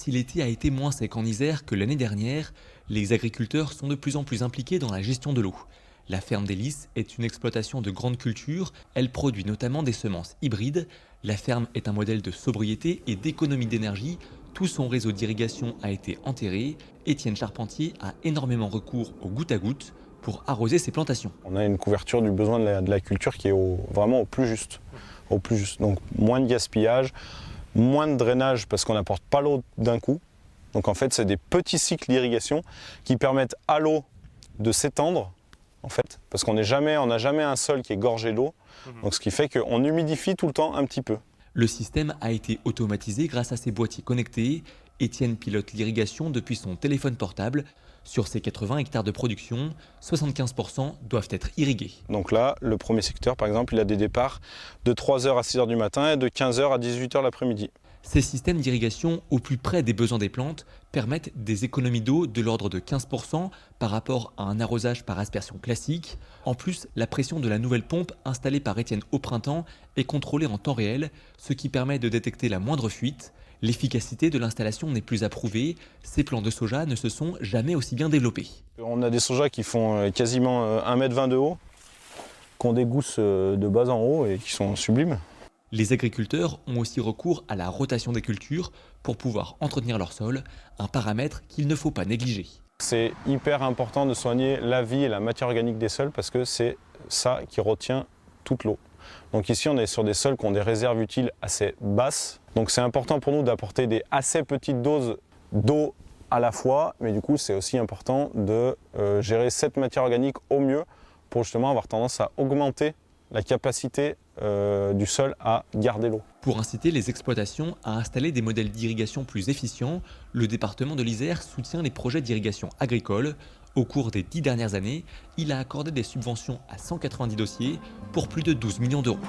si l'été a été moins sec en Isère que l'année dernière, les agriculteurs sont de plus en plus impliqués dans la gestion de l'eau. La ferme des Lys est une exploitation de grande culture, elle produit notamment des semences hybrides. La ferme est un modèle de sobriété et d'économie d'énergie. Tout son réseau d'irrigation a été enterré. Étienne Charpentier a énormément recours au goutte à goutte pour arroser ses plantations. On a une couverture du besoin de la culture qui est vraiment au plus juste. Donc moins de gaspillage, moins de drainage parce qu'on n'apporte pas l'eau d'un coup. Donc en fait, c'est des petits cycles d'irrigation qui permettent à l'eau de s'étendre, en fait, parce qu'on n'a jamais un sol qui est gorgé d'eau. Donc ce qui fait qu'on humidifie tout le temps un petit peu. Le système a été automatisé grâce à ses boîtiers connectés. Étienne pilote l'irrigation depuis son téléphone portable. Sur ses 80 hectares de production, 75% doivent être irrigués. Donc là, le premier secteur, par exemple, il a des départs de 3h à 6h du matin et de 15h à 18h l'après-midi. Ces systèmes d'irrigation au plus près des besoins des plantes permettent des économies d'eau de l'ordre de 15% par rapport à un arrosage par aspersion classique. En plus, la pression de la nouvelle pompe installée par Étienne au printemps est contrôlée en temps réel, ce qui permet de détecter la moindre fuite. L'efficacité de l'installation n'est plus à prouver. Ces plants de soja ne se sont jamais aussi bien développés. On a des sojas qui font quasiment 1,20 m de haut, qui ont des gousses de bas en haut et qui sont sublimes. Les agriculteurs ont aussi recours à la rotation des cultures pour pouvoir entretenir leur sol, un paramètre qu'il ne faut pas négliger. C'est hyper important de soigner la vie et la matière organique des sols parce que c'est ça qui retient toute l'eau. Donc ici on est sur des sols qui ont des réserves utiles assez basses. Donc c'est important pour nous d'apporter des assez petites doses d'eau à la fois, mais du coup c'est aussi important de gérer cette matière organique au mieux pour justement avoir tendance à augmenter la capacité du sol à garder l'eau. Pour inciter les exploitations à installer des modèles d'irrigation plus efficients, le département de l'Isère soutient les projets d'irrigation agricole. Au cours des 10 dernières années, il a accordé des subventions à 190 dossiers pour plus de 12 millions d'euros.